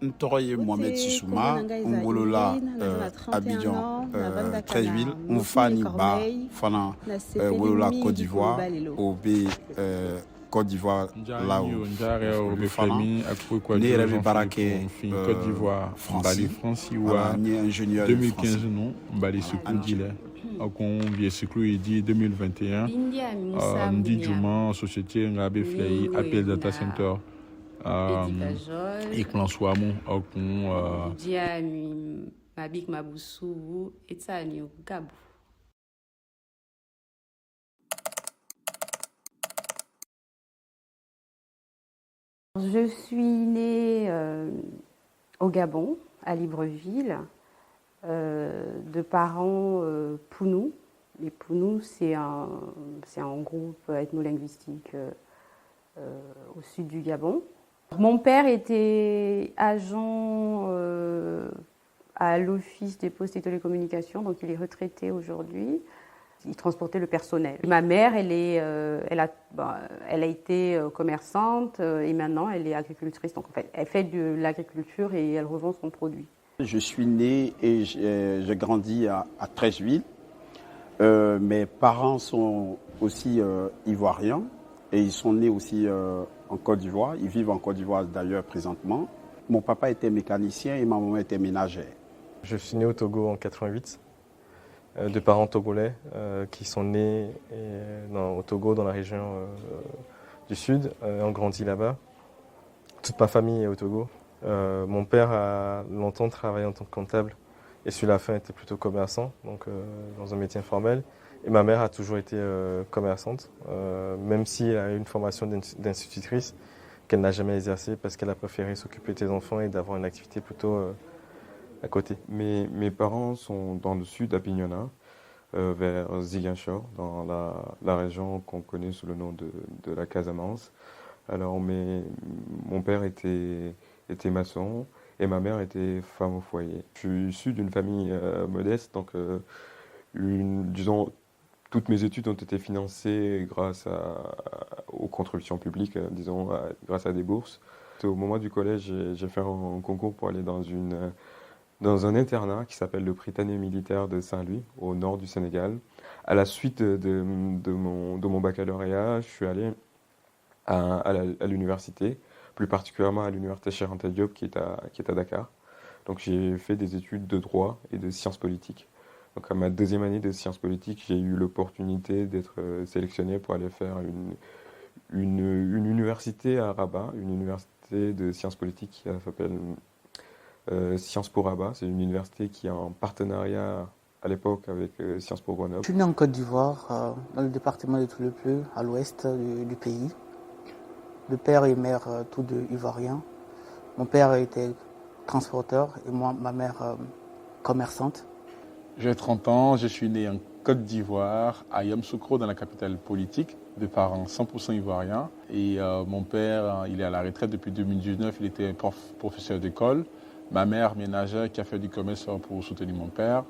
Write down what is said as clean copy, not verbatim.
Ntoroye Mohamed Sissouma, Ngolola Abidjan 13 Mfani Ba Fana Wolola Côte d'Ivoire, OB Côte d'Ivoire là où Fana né Rémi Baraké Côte d'Ivoire Francie Franciwa né ingénieur 2015 non Mbali Sekou Dile Akon Vie Sekou Idi 2021 Ndi Juma Société Ngabe Flei Appel Data Center et plan Swamon Akon Diami Mabik Maboussou et Tsani Gabou. Je suis née au Gabon, à Libreville, de parents Pounou. Les Pounou, c'est un groupe ethno-linguistique au sud du Gabon. Mon père était agent à l'Office des postes et télécommunications, donc il est retraité aujourd'hui. Il transportait le personnel. Ma mère, elle a été commerçante et maintenant elle est agricultrice. Donc en fait, elle fait de l'agriculture et elle revend son produit. Je suis né et j'ai grandi à Treichville. Mes parents sont aussi ivoiriens et ils sont nés aussi en Côte d'Ivoire. Ils vivent en Côte d'Ivoire d'ailleurs présentement. Mon papa était mécanicien et ma maman était ménagère. Je suis né au Togo en 88. De parents togolais qui sont nés au Togo, dans la région du sud, ont grandi là-bas. Toute ma famille est au Togo. Mon père a longtemps travaillé en tant que comptable et sur la fin était plutôt commerçant, donc dans un métier informel. Et ma mère a toujours été commerçante, même si elle a eu une formation d'institutrice qu'elle n'a jamais exercée parce qu'elle a préféré s'occuper des enfants et d'avoir une activité plutôt à côté. Mes parents sont dans le sud, à Bignona, vers Ziguinchor, dans la région qu'on connaît sous le nom de la Casamance. Alors mon père était maçon et ma mère était femme au foyer. Je suis issu d'une famille modeste, donc disons, toutes mes études ont été financées grâce aux contributions publiques, disons, grâce à des bourses. Au moment du collège, j'ai fait un concours pour aller dans un internat qui s'appelle le Prytanée militaire de Saint-Louis, au nord du Sénégal. À la suite de mon baccalauréat, je suis allé à l'université, plus particulièrement à l'université Cheikh Anta Diop qui est à Dakar. Donc j'ai fait des études de droit et de sciences politiques. Donc à ma deuxième année de sciences politiques, j'ai eu l'opportunité d'être sélectionné pour aller faire une université à Rabat, une université de sciences politiques qui s'appelle Sciences Po Rabat. C'est une université qui est en partenariat à l'époque avec Sciences Po Grenoble. Je suis né en Côte d'Ivoire, dans le département de Toulouse, à l'ouest du pays. De père et mère, tous deux ivoiriens. Mon père était transporteur et moi, ma mère, commerçante. J'ai 30 ans, je suis né en Côte d'Ivoire, à Yamoussoukro, dans la capitale politique, de parents 100% ivoiriens. Et mon père, il est à la retraite depuis 2019, il était professeur d'école. Ma mère, ménagère, qui a fait du commerce pour soutenir mon père.